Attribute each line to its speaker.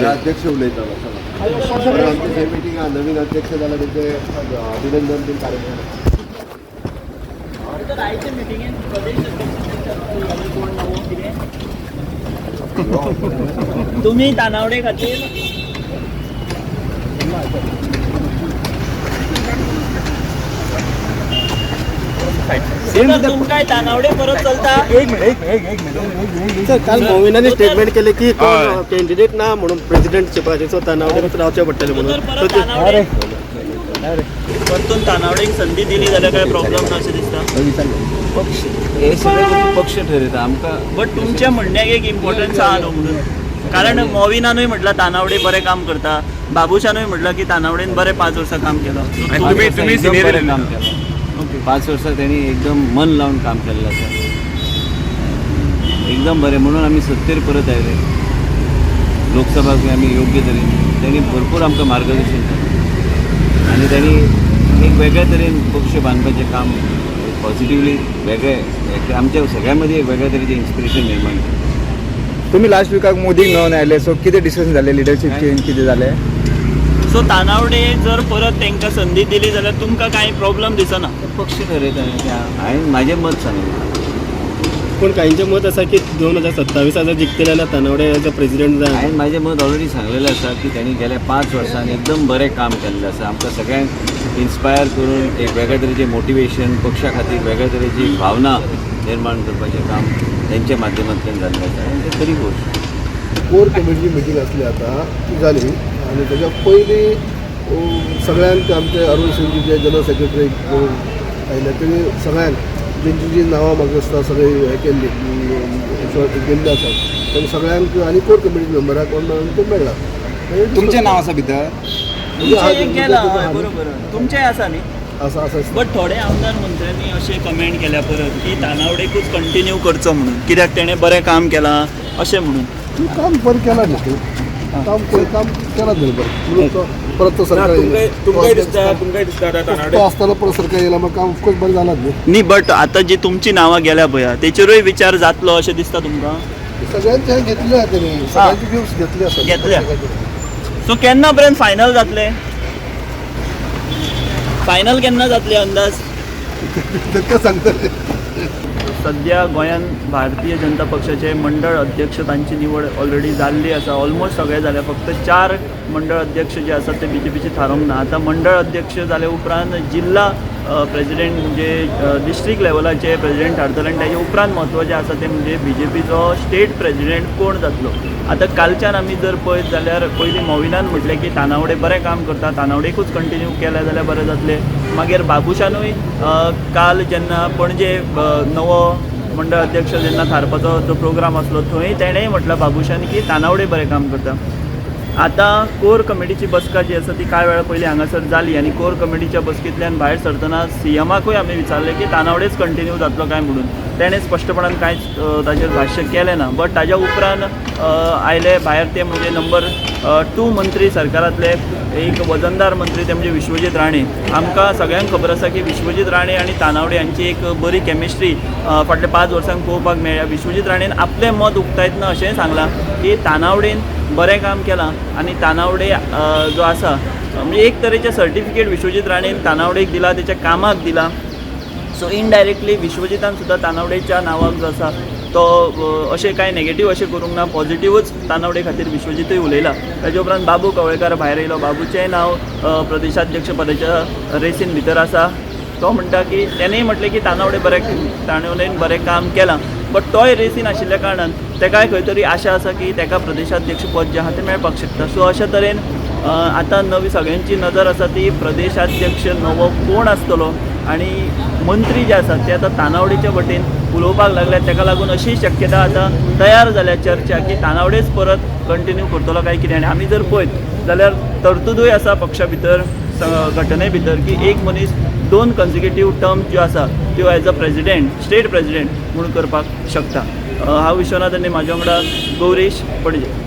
Speaker 1: अध्यक्ष उलयतालो आमचे मिटींग नवीन अध्यक्ष जाला तेंचे अभिनंदन बीन कार्यक्रम
Speaker 2: तुम्ही तानावडे खातीर तुमकाय तानावडे परत चलता.
Speaker 3: काल मोविनाने स्टेटमेंट केले की कोण कॅन्डिडेट ना म्हणून प्रेसिडेंटशिपाचे सो तानावडेच रावचे पडटले म्हणून.
Speaker 2: परतून तानावडेक संधी दिली जाल्यार काय प्रॉब्लेम ना अशें दिसता.
Speaker 4: पक्ष हे सगळे पक्ष ठरयता आमकां.
Speaker 2: बट तुमच्या म्हणण्याक एक इम्पॉर्टन्स आहा न्हू म्हणून. कारण मोविनानूय म्हटलं तानावडे बरें काम करता, बाबुशानूय म्हटलं की तानावडेन बरें 5 वर्सां काम केलं.
Speaker 4: तुम्ही सिनियर काम केलं. 5 वर्सां त्यांनी एकदम मन लावून काम केल्लें आसा, एकदम बरें. म्हणून आमी सत्तेर परत आयले. लोकसभाक आमी योग्य तरेन त्यांनी भरपूर आमकां मार्गदर्शन केलें आनी त्यांनी एक वेगळ्या तरेन पक्ष बांदपाचें काम पॉझिटिव्हली वेगळें आमच्या सगळ्यां मदीं एक वेगळ्या तरेचें इन्स्पिरेशन निर्माण केलें.
Speaker 5: तुम्ही लास्ट विकाक मोदीक मेळून आयले, सो कितें डिस्कशन जालें, लिडरशीप चेंज कितें जालें?
Speaker 2: सो तानावडे जर परत तांकां संधी दिली जाल्यार तुमकां कांय प्रॉब्लेम दिसना.
Speaker 4: पक्ष ठरयता. हांवें म्हाजें मत सांगलें.
Speaker 3: पण काहींचे मत असा की 2027 जर जिखतले जाल्यार तानावडे एज अ प्रेसिडेंट जाय.
Speaker 4: हांवें म्हाजें मत ऑलरेडी सांगलेलें आसा की त्यांनी गेल्या 5 वर्सांनी एकदम बरें काम केल्लें आसा. आमकां सगळ्यांक इन्स्पायर करून एक वेगळ्या तरेचें मोटिवेशन, पक्षा खातीर वेगळ्या तरेची भावना निर्माण करपाचें काम त्यांच्या माध्यमांतल्यान जाल्लें आसा. ते खरी गोश्ट.
Speaker 1: कोर कमिटीची मिटींग आसली आता ती जाली आणि त्याच्या पयलीं सगळ्यांक आमचे अरुण सिंगजी जे जनरल सेक्रेटरी आयले तेणी सगळ्यांक तेंची जी नांवां म्हाका आसता सगळी हे केल्ली केल्ली आसात तेणी सगळ्यांक आनी कोर कमिटी मेंबराक कोण मेळून ते मेळ्ळा.
Speaker 5: तुमचें नांव आसा भितर?
Speaker 2: बरोबर तुमचेय आसा न्ही.
Speaker 1: आसा आसा
Speaker 2: बट थोडे आमदार मंत्र्यांनी अशें कमेंट केल्या परत की तानावडेकूच कंटिन्यू करचो म्हणून, कित्याक तेणें बरें काम केलां अशें म्हणून.
Speaker 1: काम बरें केलां न्ही तूं काम केलां न्ही बरें परत तो सरकार तो आसतना परत सरकार येयला मग काम ऑफकोर्स बरें जालां न्ही.
Speaker 2: बट आतां जी तुमची नांवां गेल्या पळय तेचेरूय विचार जातलो अशें दिसता तुमकां?
Speaker 1: सगळ्यांचे हे घेतले तेणी सगळ्यांचे व्ह्यूज घेतले आसा.
Speaker 2: घेतल्या. सो केन्ना पर्यंत फायनल जातले? फायनल केन्ना जातले अंदाज?
Speaker 1: ते सांगतले.
Speaker 2: सध्या गोंयांत भारतीय जनता पक्षाचे मंडळ अध्यक्ष तांची निवड ऑलरेडी जाल्ली आसा. ऑलमोस्ट सगळे जाले. फक्त 4 मंडळ अध्यक्ष जे आसात ते BJPचे थारोवंक ना. आतां मंडळ अध्यक्ष जाले उपरांत जिल्हा प्रेसिडेंट म्हणजे डिस्ट्रिक्ट लेवलाचे प्रेसिडेंट थारतले आनी ताचे उपरांत म्हत्वाचें आसा ते म्हणजे BJPचो स्टेट प्रेसिडेंट कोण जातलो. आतां कालच्यान आमी जर पळयत जाल्यार पयलीं मोविनान म्हटलें की तानावडे बरें काम करता, तानावडेकूच कंटिन्यू केलें जाल्यार बरें जातलें. मागीर बाबुशानूय काल जेन्ना पणजे नवो मंडळ अध्यक्ष जेन्ना थारपाचो जो प्रोग्राम आसलो थंय तेणेंय म्हटलं बाबुशान की तानावडे बरें काम करता. आतां कोर कमिटीची बसका जी आसा ती कांय वेळा पयलीं हांगासर जाली आनी कोर कमिटीच्या बसकेंतल्यान भायर सरतना CMाकूय आमी विचारलें की तानावडेच कंटिन्यू जातलो काय म्हणून. तेणें स्पश्टपणान कांयच ताचेर भाश्य केलें ना. बट ताज्या उपरांत आयले भायर ते म्हणजे नंबर 2 मंत्री सरकारांतले एक वजनदार मंत्री ते म्हणजे विश्वजीत राणे. आमकां सगळ्यांक खबर आसा की विश्वजीत राणे आनी तानावडे हांची एक बरी केमिस्ट्री फाटल्या 5 वर्सांक पळोवपाक मेळ्ळ्या. विश्वजीत राणेन आपलें मत उक्तायतना अशेंय सांगलां की तानावडेन बरें काम केलां आनी तानावडे जो आसा म्हणजे एक तरेचें सर्टिफिकेट विश्वजीत राणेन तानावडेक दिला, तेच्या कामाक दिला. सो इनडायरेक्टली विश्वजितान सुद्दां तानावडेच्या नांवाक जो आसा तो अशें कांय नेगेटीव अशें करूंक ना. पॉझिटिव्हच तानावडे खातीर विश्वजीतूय उलयला. ताजे उपरांत बाबू कवळेकार भायर येयलो. बाबूचेंय नांव प्रदेशाध्यक्ष पदाच्या रेसीन भितर आसा. तो म्हणटा की तेणेंय म्हटलें की तानावडेन बरें काम केलां. बट तोय रेसीन आशिल्ल्या कारणान तेकाय खंय तरी आशा आसा की तेका प्रदेशाध्यक्ष पद जें आसा तें मेळपाक शकता. सो अशा तरेन आतां नवी सगळ्यांची नजर आसा ती प्रदेशाध्यक्ष नवो कोण आसतलो आनी मंत्री जे आसात ते आतां तानावडेच्या वटेन उलोवपाक लागल्यात. ताका लागून अशी शक्यता आतां तयार जाल्या चर्चा की तानावडेच परत कंटिन्यू करतलो काय कितें. आनी आमी जर पळयत जाल्यार तरतूदूय आसा पक्षा भितर, घटने भितर की एक मनीस 2 कन्सिक्युटीव टर्म ज्यो आसा त्यो as a president, state president म्हणून करपाक शकता. हांव विश्वनाथ आनी म्हाज्या वांगडा गौरीश पणजे.